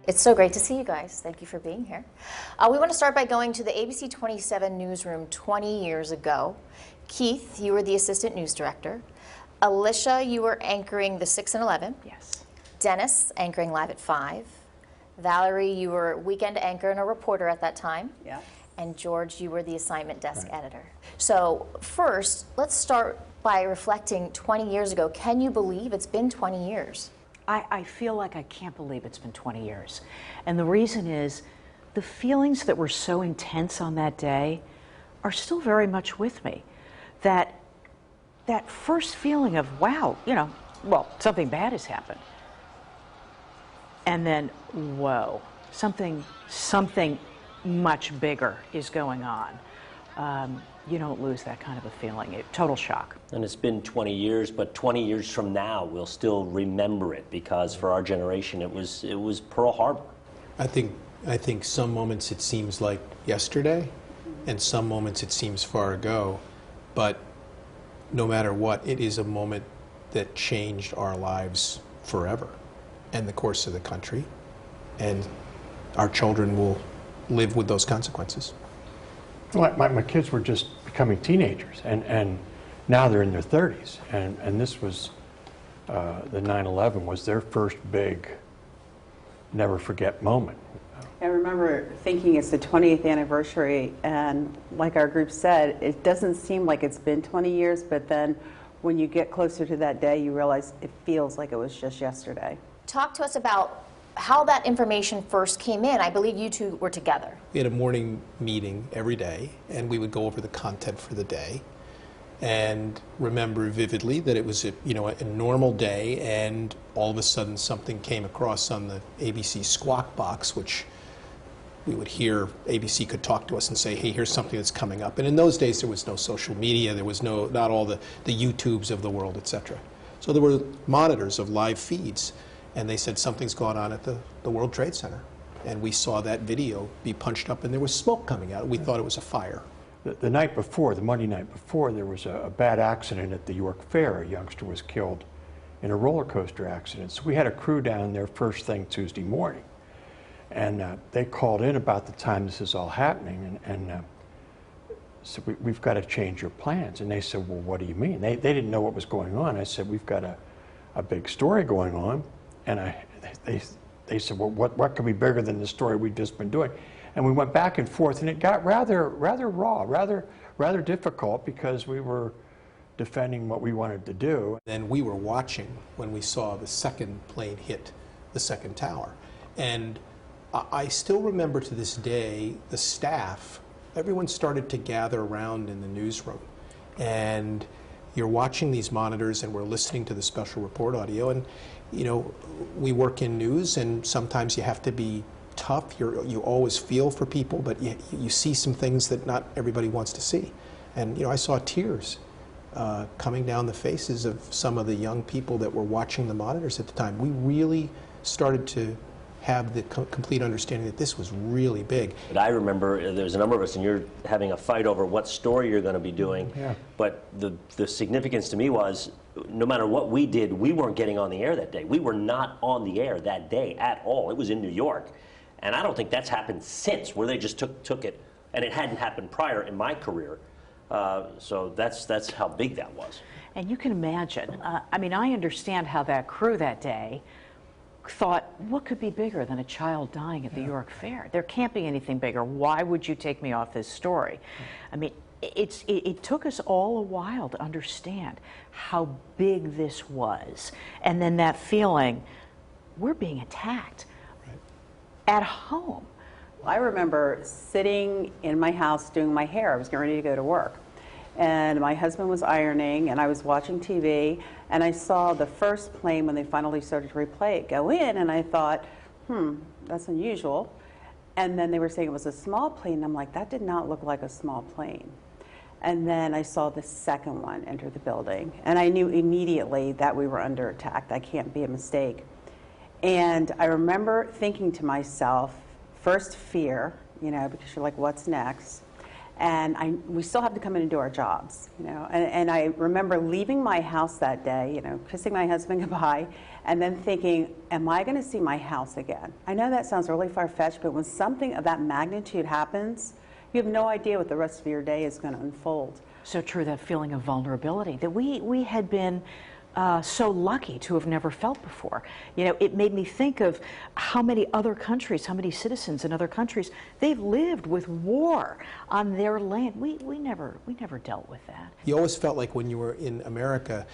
It's so great to see you guys. Thank you for being here. We want to start by going to the ABC 27 newsroom 20 years ago. Keith, you were the assistant news director. Alicia, you were anchoring the 6 and 11. Yes. Dennis, anchoring Live at 5. Valerie, you were weekend anchor and a reporter at that time. Yeah. And George, you were the assignment desk editor. So first, let's start by reflecting 20 years ago. Can you believe it's been 20 years? I feel like I can't believe it's been 20 years. And the reason is the feelings that were so intense on that day are still very much with me. That first feeling of, wow, you know, well, something bad has happened. And then, whoa, something much bigger is going on. You don't lose that kind of a feeling. Total shock. And it's been 20 years, but 20 years from now, we'll still remember it because for our generation, it was Pearl Harbor. I think some moments it seems like yesterday, and some moments it seems far ago. But no matter what, it is a moment that changed our lives forever and the course of the country. And our children will live with those consequences. My kids were just becoming teenagers, and now they're in their 30s. And this was, the 9/11 was their first big, never forget moment. I remember thinking it's the 20th anniversary, and like our group said, it doesn't seem like it's been 20 years, but then when you get closer to that day, you realize it feels like it was just yesterday. Talk to us about how that information first came in. I believe you two were together. We had a morning meeting every day, and we would go over the content for the day. And remember vividly that it was a normal day, and all of a sudden something came across on the ABC Squawk Box, which we would hear. ABC could talk to us and say, hey, here's something that's coming up. And in those days there was no social media, there was not all the YouTubes of the world, etc. So there were monitors of live feeds, and they said something's gone on at the World Trade Center. And we saw that video be punched up, and there was smoke coming out. We thought it was a fire. The night before, the Monday night before, there was a bad accident at the York Fair. A youngster was killed in a roller coaster accident. So we had a crew down there first thing Tuesday morning. And they called in about the time this is all happening, and said, we've got to change your plans. And they said, well, what do you mean? They didn't know what was going on. I said, we've got a big story going on. And they said, well, what could be bigger than the story we've just been doing? And we went back and forth, and it got rather raw, rather difficult, because we were defending what we wanted to do. And we were watching when we saw the second plane hit the second tower. And I still remember to this day, the staff, everyone started to gather around in the newsroom. And you're watching these monitors, and we're listening to the special report audio. And we work in news, and sometimes you have to be tough. You always feel for people, but you see some things that not everybody wants to see. And I saw tears coming down the faces of some of the young people that were watching the monitors at the time. We really started to have the complete understanding that this was really big. But I remember there's a number of us, and you're having a fight over what story you're going to be doing. Yeah. But the significance to me was, no matter what we did, we weren't getting on the air that day. We were not on the air that day at all. It was in New York. And I don't think that's happened since, where they just took it, and it hadn't happened prior in my career. So that's how big that was. And you can imagine, I mean, I understand how that crew that day thought, what could be bigger than a child dying at the York Fair? There can't be anything bigger. Why would you take me off this story? I mean, it took us all a while to understand how big this was. And then that feeling, we're being attacked at home. I remember sitting in my house doing my hair. I was getting ready to go to work. And my husband was ironing, and I was watching TV, and I saw the first plane when they finally started to replay it go in, and I thought, that's unusual. And then they were saying it was a small plane, and I'm like, that did not look like a small plane. And then I saw the second one enter the building, and I knew immediately that we were under attack. That can't be a mistake. And I remember thinking to myself, first fear, because you're like, what's next? And we still have to come in and do our jobs, you know. And I remember leaving my house that day, you know, kissing my husband goodbye, and then thinking, am I going to see my house again? I know that sounds really far-fetched, but when something of that magnitude happens, you have no idea what the rest of your day is going to unfold. So true, that feeling of vulnerability that we had been so lucky to have never felt before. You know, it made me think of how many other countries, how many citizens in other countries, they've lived with war on their land. We never dealt with that. You always felt like when you were in America,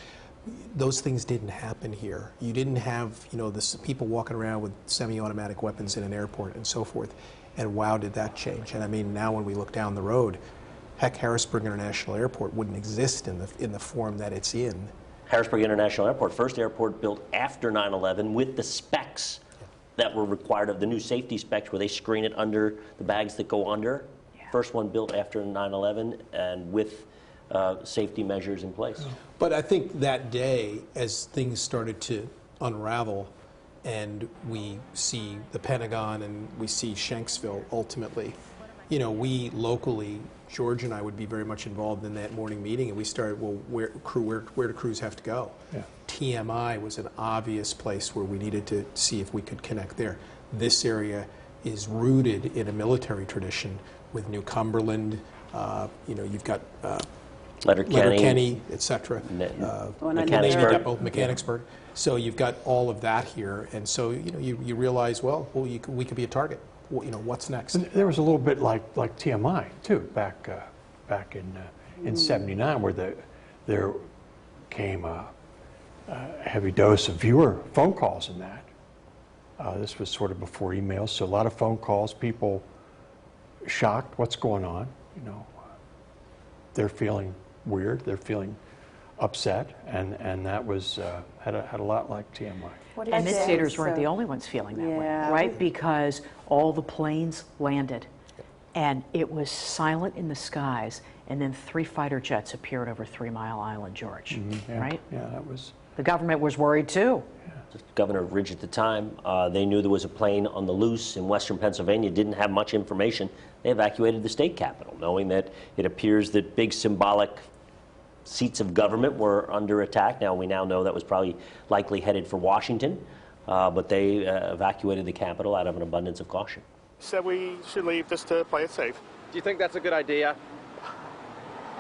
those things didn't happen here. You didn't have, you know, this people walking around with semi-automatic weapons in an airport and so forth. And wow, did that change. And I mean, now when we look down the road, heck, Harrisburg International Airport wouldn't exist in the form that it's in. Harrisburg International Airport, first airport built after 9/11 with the specs that were required of the new safety specs where they screen it under the bags that go under. Yeah. First one built after 9/11 and with safety measures in place. But I think that day, as things started to unravel and we see the Pentagon and we see Shanksville ultimately, you know, we locally, George and I would be very much involved in that morning meeting, and we started, well, where do crews have to go? Yeah. TMI was an obvious place where we needed to see if we could connect there. This area is rooted in a military tradition with New Cumberland. You know, you've got Letterkenny, etc. Mechanicsburg. So you've got all of that here, and so you know you realize, well, we could be a target. Well, you know, what's next? And there was a little bit like TMI too, back in '79, where there came a heavy dose of viewer phone calls in that. This was sort of before emails, so a lot of phone calls, people shocked, what's going on? You know, they're feeling weird, they're feeling upset, and that was had a lot like TMI. Administrators weren't the only ones feeling that way, right? Because all the planes landed, and it was silent in the skies, and then 3 fighter jets appeared over 3 Mile Island, George, right? Yeah, that was... The government was worried too. Yeah. Governor Ridge at the time, they knew there was a plane on the loose in western Pennsylvania, didn't have much information. They evacuated the state capitol, knowing that it appears that big symbolic seats of government were under attack. Now, we now know that was probably likely headed for Washington, but they evacuated the Capitol out of an abundance of caution. Said we should leave just to play it safe. Do you think that's a good idea?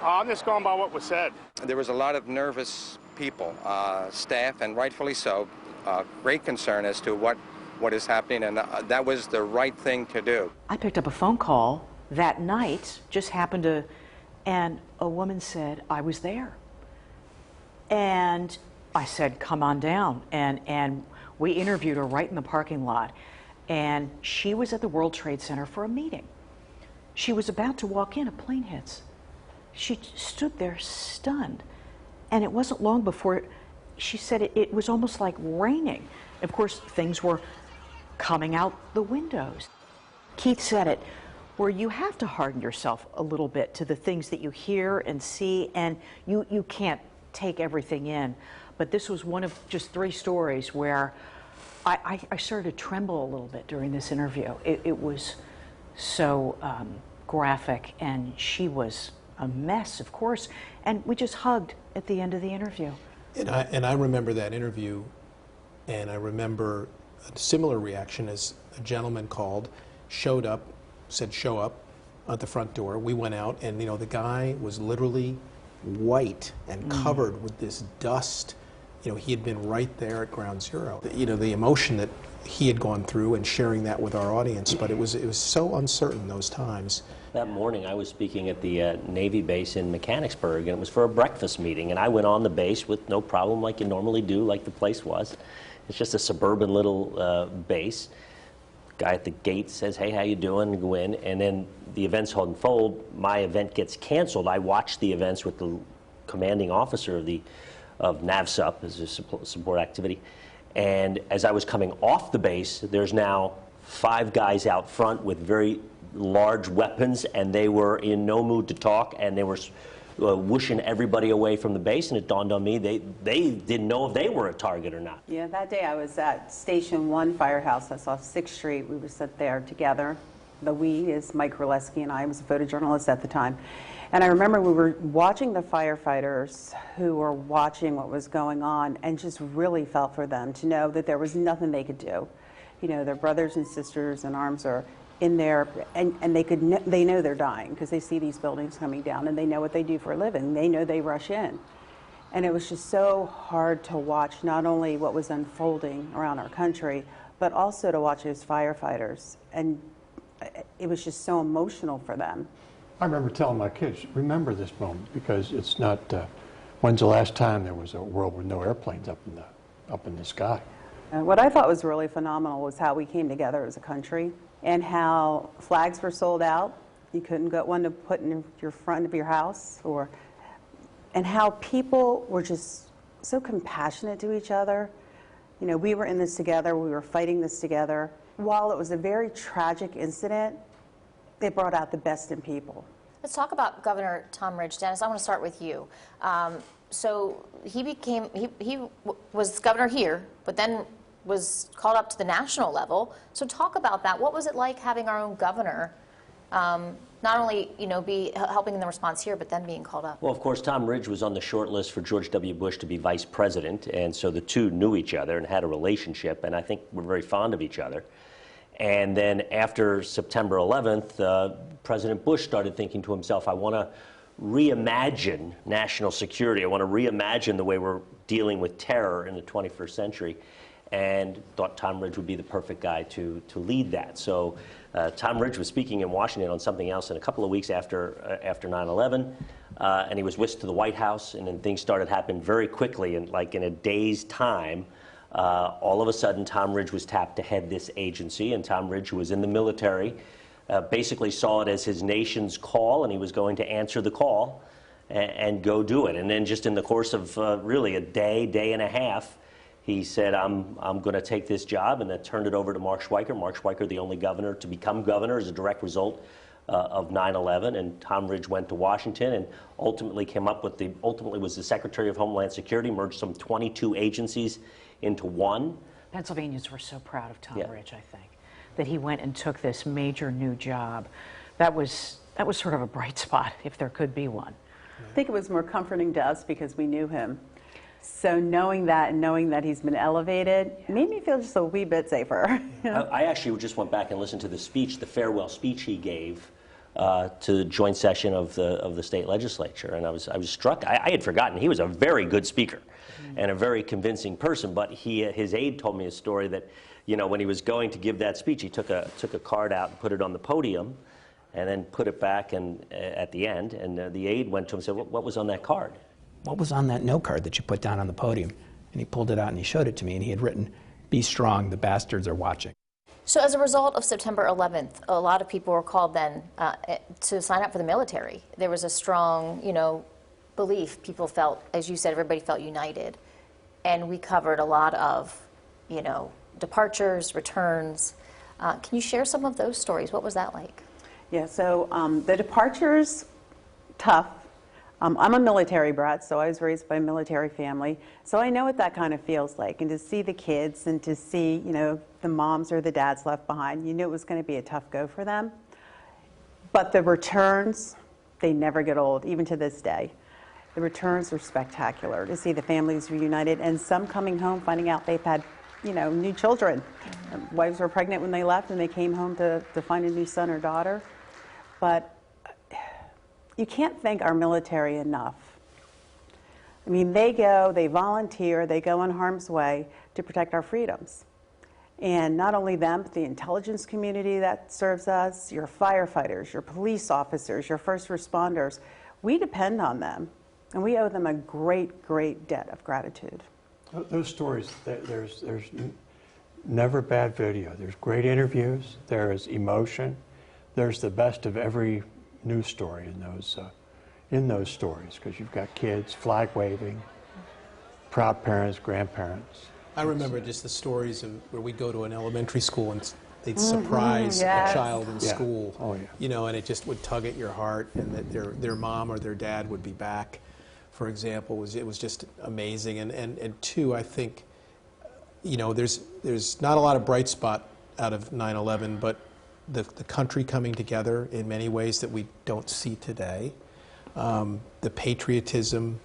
I'm just going by what was said. There was a lot of nervous people, staff, and rightfully so, great concern as to what is happening, and that was the right thing to do. I picked up a phone call that night, just happened to, and a woman said, I was there. And I said, come on down. And we interviewed her right in the parking lot. And she was at the World Trade Center for a meeting. She was about to walk in, a plane hits. She stood there stunned. And it wasn't long before she said it was almost like raining. Of course, things were coming out the windows. Keith said it, where you have to harden yourself a little bit to the things that you hear and see, and you can't take everything in. But this was one of just 3 stories where I started to tremble a little bit during this interview. It was so graphic, and she was a mess, of course, and we just hugged at the end of the interview. And I remember that interview, and I remember a similar reaction as a gentleman called, showed up, said show up at the front door. We went out, and you know the guy was literally white and covered with this dust. You know, he had been right there at Ground Zero. You know, the emotion that he had gone through and sharing that with our audience, but it was so uncertain those times. That morning I was speaking at the Navy base in Mechanicsburg, and it was for a breakfast meeting, and I went on the base with no problem like you normally do, like the place was. It's just a suburban little base. Guy at the gate says, hey, how you doing? Go in, and then the events unfold. My event gets canceled. I watch the events with the commanding officer of NAVSUP, as a support activity, and as I was coming off the base, there's now 5 guys out front with very large weapons, and they were in no mood to talk, and they were whooshing everybody away from the base, and it dawned on me they didn't know if they were a target or not. Yeah, that day I was at Station 1 Firehouse. That's off 6th Street. We were sat there together, The we is Mike Kraleski and I was a photojournalist at the time. And I remember we were watching the firefighters who were watching what was going on and just really felt for them to know that there was nothing they could do. You know, their brothers and sisters in arms are in there, and they know they're dying because they see these buildings coming down, and they know what they do for a living. They know they rush in. And it was just so hard to watch not only what was unfolding around our country, but also to watch those firefighters. And it was just so emotional for them. I remember telling my kids, remember this moment, because it's not, when's the last time there was a world with no airplanes up in the sky? What I thought was really phenomenal was how we came together as a country and how flags were sold out. You couldn't get one to put in your front of your house, and how people were just so compassionate to each other. You know, we were in this together, we were fighting this together. While it was a very tragic incident, it brought out the best in people. Let's talk about Governor Tom Ridge. Dennis, I want to start with you. So he was governor here, but then was called up to the national level. So talk about that. What was it like having our own governor, not only be helping in the response here, but then being called up? Well, of course, Tom Ridge was on the short list for George W. Bush to be vice president, and so the two knew each other and had a relationship, and I think were very fond of each other. And then after September 11th, President Bush started thinking to himself, I want to reimagine national security. I want to reimagine the way we're dealing with terror in the 21st century, and thought Tom Ridge would be the perfect guy to lead that. So Tom Ridge was speaking in Washington on something else in a couple of weeks after 9/11, and he was whisked to the White House, and then things started happening very quickly, and like in a day's time, all of a sudden Tom Ridge was tapped to head this agency, and Tom Ridge, who was in the military, basically saw it as his nation's call, and he was going to answer the call and go do it. And then just in the course of really a day and a half, he said, I'm going to take this job, and then turned it over to Mark Schweiker. Mark Schweiker, the only governor to become governor as a direct result of 9/11, and Tom Ridge went to Washington and ultimately came up with ultimately was the Secretary of Homeland Security, merged some 22 agencies into one. Pennsylvanians were so proud of Tom Yeah. Ridge, I think, that he went and took this major new job. That was sort of a bright spot, if there could be one. I think it was more comforting to us because we knew him. So knowing that and knowing that he's been elevated made me feel just a wee bit safer. You know? I actually just went back and listened to the speech, the farewell speech he gave to the joint session of the state legislature, and I was struck. I had forgotten he was a very good speaker and a very convincing person. But his aide told me a story that, when he was going to give that speech, he took a card out and put it on the podium, and then put it back at the end. And the aide went to him and said, "What was on that card?" What was on that note card that you put down on the podium? And he pulled it out and he showed it to me, and he had written, "Be strong, the bastards are watching." So as a result of September 11th, a lot of people were called then to sign up for the military. There was a strong, belief. People felt, as you said, everybody felt united. And we covered a lot of, departures, returns. Can you share some of those stories? What was that like? Yeah, so the departures, tough. I'm a military brat, so I was raised by a military family, so I know what that kind of feels like. And to see the kids and to see, the moms or the dads left behind, you knew it was going to be a tough go for them. But the returns, they never get old, even to this day. The returns are spectacular to see the families reunited, and some coming home finding out they've had, new children. Wives were pregnant when they left, and they came home to find a new son or daughter. But you can't thank our military enough. I mean, they go, they volunteer, they go in harm's way to protect our freedoms. And not only them, but the intelligence community that serves us, your firefighters, your police officers, your first responders, we depend on them. And we owe them a great, great debt of gratitude. Those stories, there's never bad video. There's great interviews, there's emotion, there's the best of every news story in those stories, because you've got kids flag waving, proud parents, grandparents. I remember just the stories of where we'd go to an elementary school and they'd surprise a child in school, and it just would tug at your heart, and that their mom or their dad would be back, for example. It was just amazing. And two, I think, there's not a lot of bright spot out of 9/11, but the country coming together in many ways that we don't see today, the patriotism,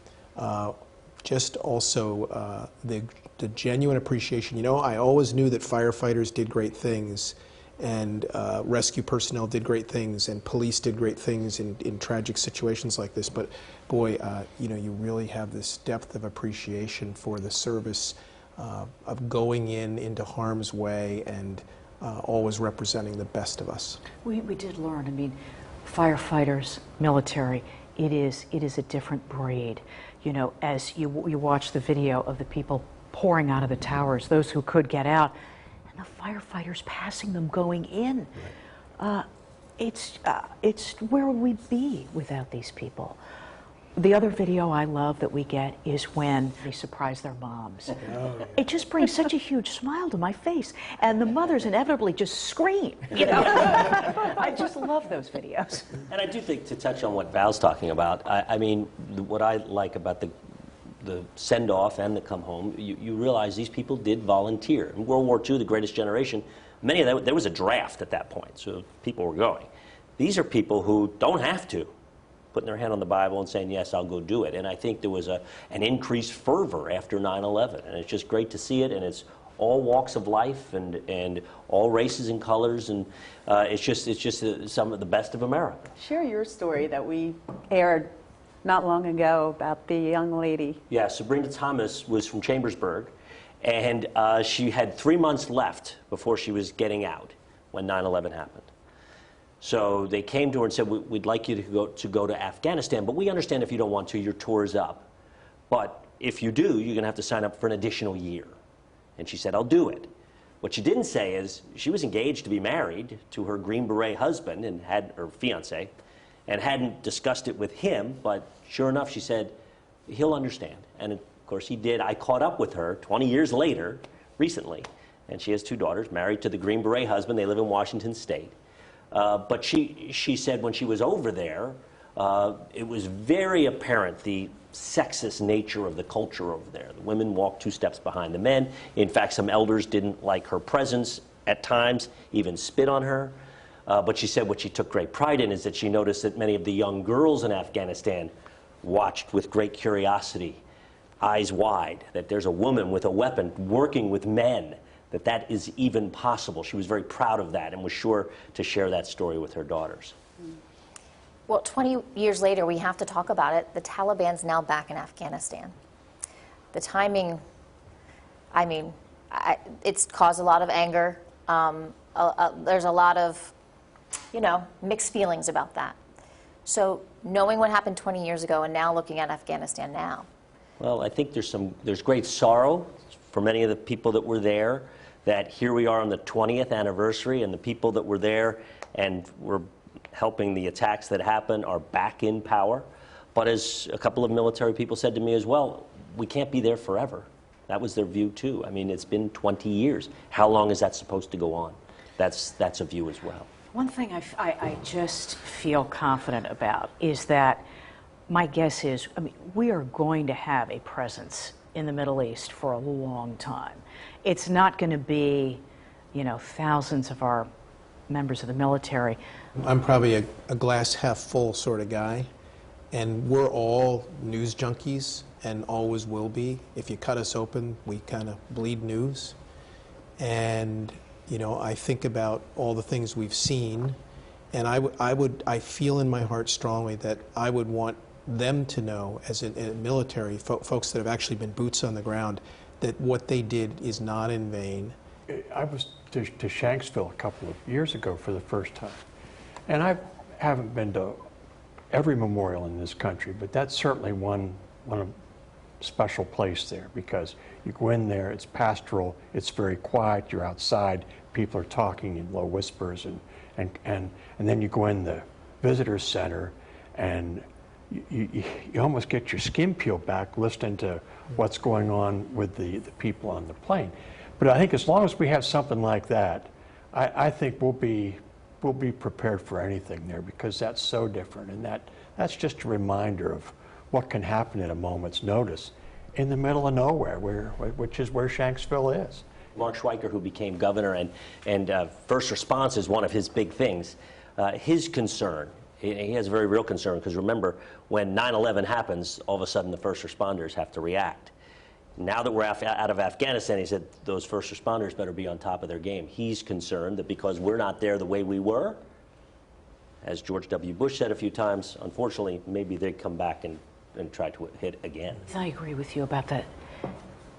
just also the genuine appreciation. You know, I always knew that firefighters did great things, and rescue personnel did great things, and police did great things in tragic situations like this. But boy, you know, you really have this depth of appreciation for the service of going into harm's way and always representing the best of us. We did learn. I mean, firefighters, military, it is a different breed. You know, as you watch the video of the people pouring out of the towers, those who could get out, and the firefighters passing them going in. It's where would we be without these people? The other video I love that we get is when they surprise their moms. Oh, yeah. It just brings such a huge smile to my face, and the mothers inevitably just scream. You know, I just love those videos. And I do think, to touch on what Val's talking about, I mean, what I like about the send-off and the come home, you realize these people did volunteer. In World War II, the Greatest Generation, many of them, there was a draft at that point, so people were going. These are people who don't have to, putting their hand on the Bible and saying, yes, I'll go do it. And I think there was an increased fervor after 9/11, and it's just great to see it, and it's all walks of life and all races and colors, and it's just some of the best of America. Share your story that we aired not long ago about the young lady. Yeah, Sabrina Thomas was from Chambersburg, and she had 3 months left before she was getting out when 9/11 happened. So they came to her and said, we'd like you to go to Afghanistan, but we understand if you don't want to, your tour is up. But if you do, you're going to have to sign up for an additional year. And she said, I'll do it. What she didn't say is she was engaged to be married to her Green Beret husband, and had her fiance, and hadn't discussed it with him, but sure enough, she said, he'll understand. And of course he did. I caught up with her 20 years later, recently, and she has 2 daughters, married to the Green Beret husband. They live in Washington State. But she said when she was over there, it was very apparent the sexist nature of the culture over there. The women walked 2 steps behind the men. In fact, some elders didn't like her presence at times, even spit on her. But she said what she took great pride in is that she noticed that many of the young girls in Afghanistan watched with great curiosity, eyes wide, that there's a woman with a weapon working with men, that is even possible. She was very proud of that and was sure to share that story with her daughters. Well, 20 years later, we have to talk about it. The Taliban's now back in Afghanistan. The timing, I mean, it's caused a lot of anger. There's a lot of, you know, mixed feelings about that. So knowing what happened 20 years ago and now looking at Afghanistan now. Well, I think there's great sorrow for many of the people that were there, that here we are on the 20th anniversary, and the people that were there and were helping the attacks that happened are back in power. But as a couple of military people said to me as well, we can't be there forever. That was their view too. I mean, it's been 20 years. How long is that supposed to go on? That's a view as well. One thing I just feel confident about is that my guess is, I mean, we are going to have a presence in the Middle East for a long time. It's not going to be, you know, thousands of our members of the military. I'm probably a glass half full sort of guy, and we're all news junkies and always will be. If you cut us open, we kind of bleed news. And, you know, I think about all the things we've seen, and I feel in my heart strongly that I would want them to know, as in military, folks that have actually been boots on the ground, that what they did is not in vain. I was to Shanksville a couple of years ago for the first time, and I haven't been to every memorial in this country, but that's certainly one special place there, because you go in there, it's pastoral, it's very quiet, you're outside, people are talking in low whispers, and then you go in the visitor center, and you almost get your skin peeled back listening to what's going on with the people on the plane. But I think as long as we have something like that, I think we'll be prepared for anything there, because that's so different, and that's just a reminder of what can happen at a moment's notice in the middle of nowhere, which is where Shanksville is. Mark Schweiker, who became governor, and first response is one of his big things. His concern, he has a very real concern, because remember, when 9/11 happens, all of a sudden the first responders have to react. Now that we're out of Afghanistan, he said those first responders better be on top of their game. He's concerned that because we're not there the way we were, as George W. Bush said a few times, unfortunately, maybe they'd come back and try to hit again. I agree with you about that.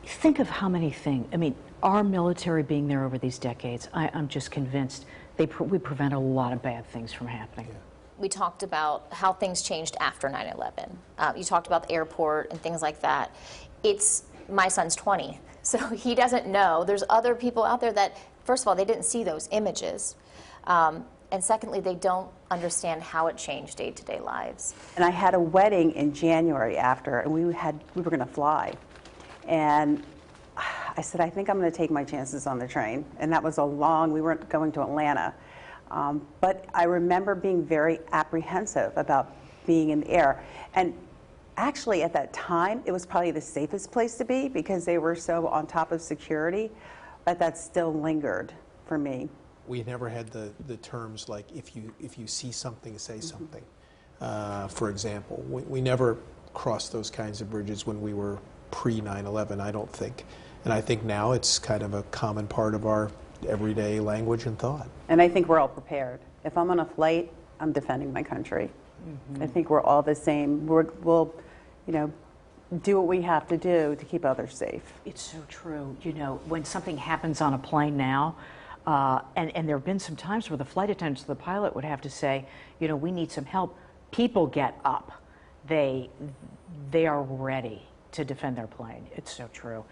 Think of how many things, I mean, our military being there over these decades, I'm just convinced we prevent a lot of bad things from happening. Yeah. We talked about how things changed after 9/11. You talked about the airport and things like that. My son's 20, so he doesn't know. There's other people out there that, first of all, they didn't see those images. And secondly, they don't understand how it changed day-to-day lives. And I had a wedding in January after, and we were going to fly. And I said, I think I'm going to take my chances on the train. And that was we weren't going to Atlanta. But I remember being very apprehensive about being in the air. And actually, at that time, it was probably the safest place to be because they were so on top of security, but that still lingered for me. We never had the terms like, if you see something, say something. For example, we never crossed those kinds of bridges when we were pre-9/11, I don't think. And I think now it's kind of a common part of our everyday language and thought. And I think we're all prepared. If I'm on a flight, I'm defending my country. Mm-hmm. I think we're all the same. We'll, do what we have to do to keep others safe. It's so true. When something happens on a plane now, and there have been some times where the flight attendants or the pilot would have to say, we need some help. People get up. They are ready to defend their plane. It's so true.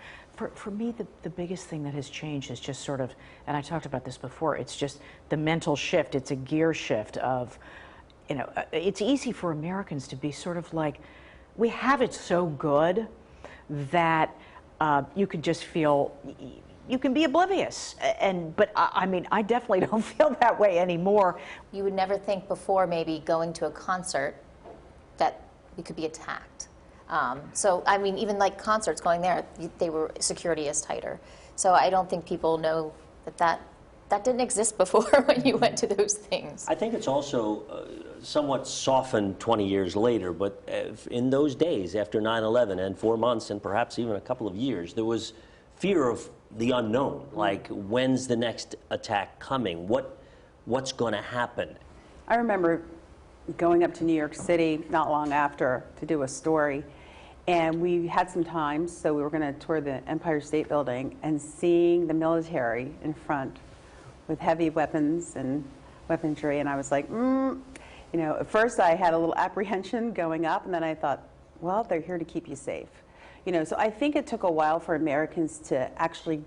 For me, the biggest thing that has changed is just sort of, and I talked about this before, it's just the mental shift. It's a gear shift of, it's easy for Americans to be sort of like, we have it so good that you could just feel, you can be oblivious. But I definitely don't feel that way anymore. You would never think before maybe going to a concert that we could be attacked. Even like concerts going there, security is tighter. So I don't think people know that didn't exist before when you went to those things. I think it's also somewhat softened 20 years later, but in those days after 9/11 and 4 months and perhaps even a couple of years, there was fear of the unknown, like when's the next attack coming? What's going to happen? I remember going up to New York City not long after to do a story, and we had some time, so we were going to tour the Empire State Building and seeing the military in front with heavy weapons and weaponry, and I was like, at first I had a little apprehension going up, and then I thought, well, they're here to keep you safe. So I think it took a while for Americans to actually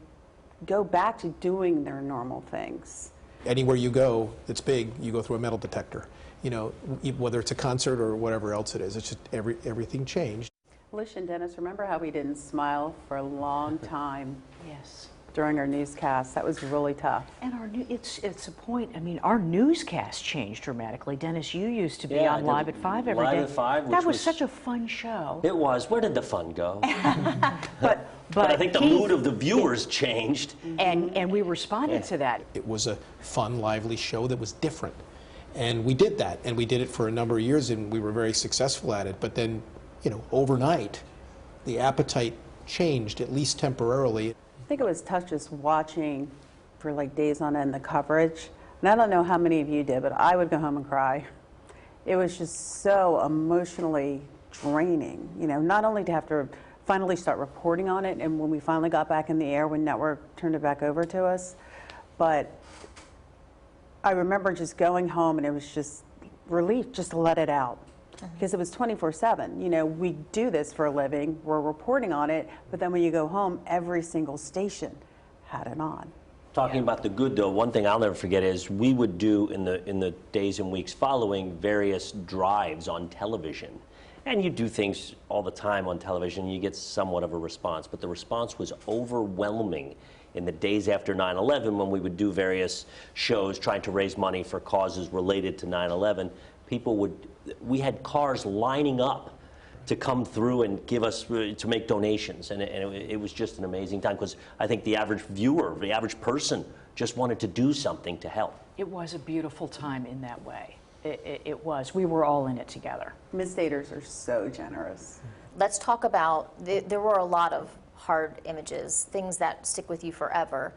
go back to doing their normal things. Anywhere you go that's big, you go through a metal detector. Whether it's a concert or whatever else it is, it's just everything changed. Alicia and Dennis, remember how we didn't smile for a long time? Yes. During our newscast. That was really tough. And it's a point, our newscast changed dramatically. Dennis, you used to be on Live at 5 every day. Live at 5, that was such a fun show. It was. Where did the fun go? But I think the mood of the viewers changed. And we responded to that. It was a fun, lively show that was different. And we did that, and we did it for a number of years, and we were very successful at it. But then, overnight, the appetite changed, at least temporarily. I think it was tough just watching for like days on end the coverage. And I don't know how many of you did, but I would go home and cry. It was just so emotionally draining, not only to have to finally start reporting on it, and when we finally got back in the air, when network turned it back over to us, but I remember just going home and it was just relief just to let it out. Because it was 24/7. We do this for a living, we're reporting on it, but then when you go home, every single station had it on. Talking about the good, though, one thing I'll never forget is we would do in the days and weeks following various drives on television. And you do things all the time on television, you get somewhat of a response, but the response was overwhelming in the days after 9/11 when we would do various shows trying to raise money for causes related to 9/11. We had cars lining up to come through and give us, to make donations. And it was just an amazing time, because I think the average viewer, the average person, just wanted to do something to help. It was a beautiful time in that way. It was. We were all in it together. Mid-Staters are so generous. Let's talk about, there were a lot of hard images, things that stick with you forever.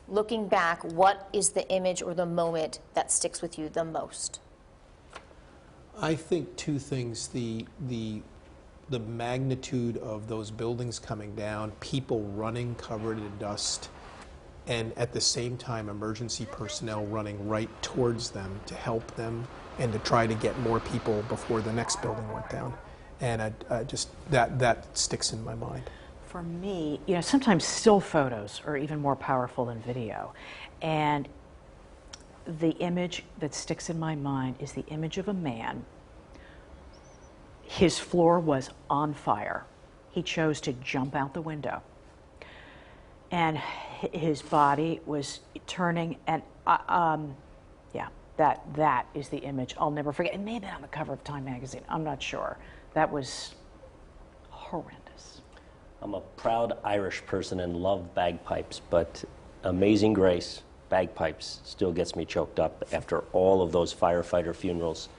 Looking back, what is the image or the moment that sticks with you the most? I think two things: the magnitude of those buildings coming down, people running covered in dust, and at the same time emergency personnel running right towards them to help them and to try to get more people before the next building went down. And I just, that sticks in my mind. For me, you know, sometimes still photos are even more powerful than video. And the image that sticks in my mind is the image of a man. His floor was on fire. He chose to jump out the window. And his body was turning, and yeah, that is the image I'll never forget. It may have been on the cover of Time magazine, I'm not sure. That was horrendous. I'm a proud Irish person and love bagpipes, but Amazing Grace, bagpipes, still gets me choked up after all of those firefighter funerals,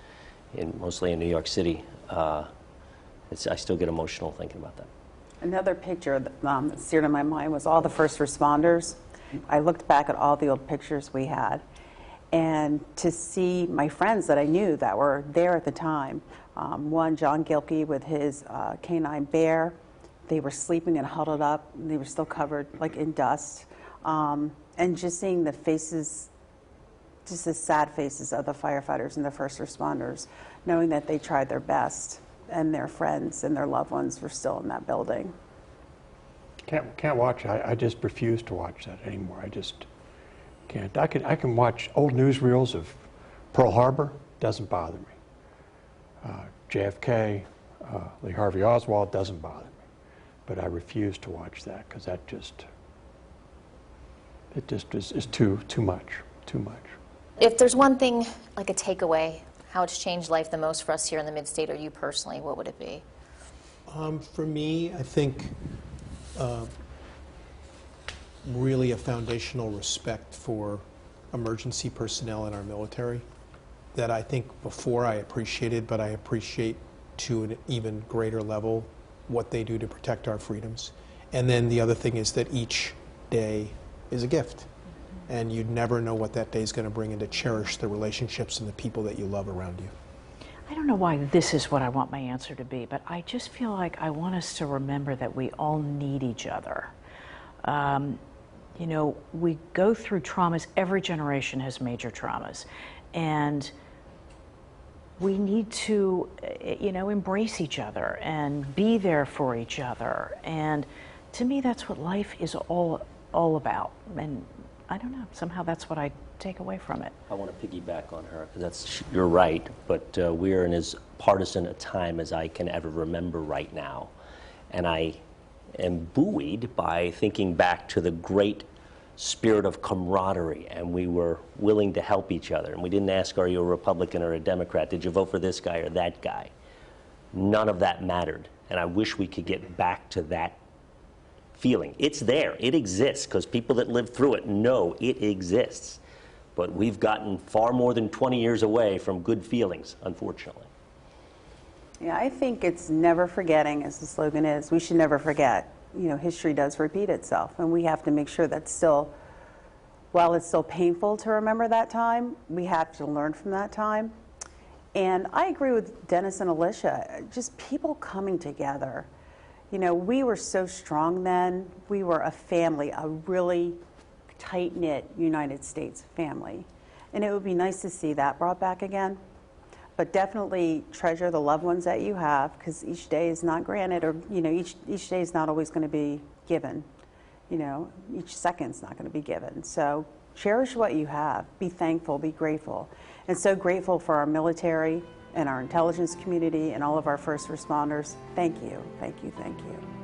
mostly in New York City. I still get emotional thinking about that. Another picture that seared in my mind was all the first responders. I looked back at all the old pictures we had, and to see my friends that I knew that were there at the time. One, John Gilkey with his canine bear. They were sleeping and huddled up, and they were still covered like in dust. And just seeing the faces, just the sad faces of the firefighters and the first responders, knowing that they tried their best and their friends and their loved ones were still in that building. Can't watch. I just refuse to watch that anymore. I just can't. I can watch old newsreels of Pearl Harbor. Doesn't bother me. JFK, Lee Harvey Oswald, doesn't bother me. But I refuse to watch that, because that just, it just is too much. If there's one thing, like a takeaway, how it's changed life the most for us here in the Mid-State, or you personally, what would it be? For me, I think really a foundational respect for emergency personnel in our military that I think before I appreciated, but I appreciate to an even greater level what they do to protect our freedoms. And then the other thing is that each day is a gift. And you'd never know what that day is going to bring, and to cherish the relationships and the people that you love around you. I don't know why this is what I want my answer to be, but I just feel like I want us to remember that we all need each other. You know, we go through traumas. Every generation has major traumas. And we need to, you know, embrace each other and be there for each other. And to me, that's what life is all about. And I don't know, somehow that's what I take away from it. I want to piggyback on her, because you're right, but we're in as partisan a time as I can ever remember right now. And I am buoyed by thinking back to the great spirit of camaraderie, and we were willing to help each other. And we didn't ask, are you a Republican or a Democrat? Did you vote for this guy or that guy? None of that mattered. And I wish we could get back to that feeling. It's there, it exists, because people that live through it know it exists. But we've gotten far more than 20 years away from good feelings, unfortunately. Yeah, I think it's never forgetting, as the slogan is. We should never forget. You know, history does repeat itself, and we have to make sure that still, while it's still painful to remember that time, we have to learn from that time. And I agree with Dennis and Alicia, just people coming together. You know, we were so strong then. We were a family, a really tight-knit United States family. And it would be nice to see that brought back again. But definitely treasure the loved ones that you have, because each day is not granted, or, you know, each day is not always going to be given. You know, each second's not going to be given. So cherish what you have. Be thankful, be grateful. And so grateful for our military and our intelligence community and all of our first responders. Thank you, thank you, thank you.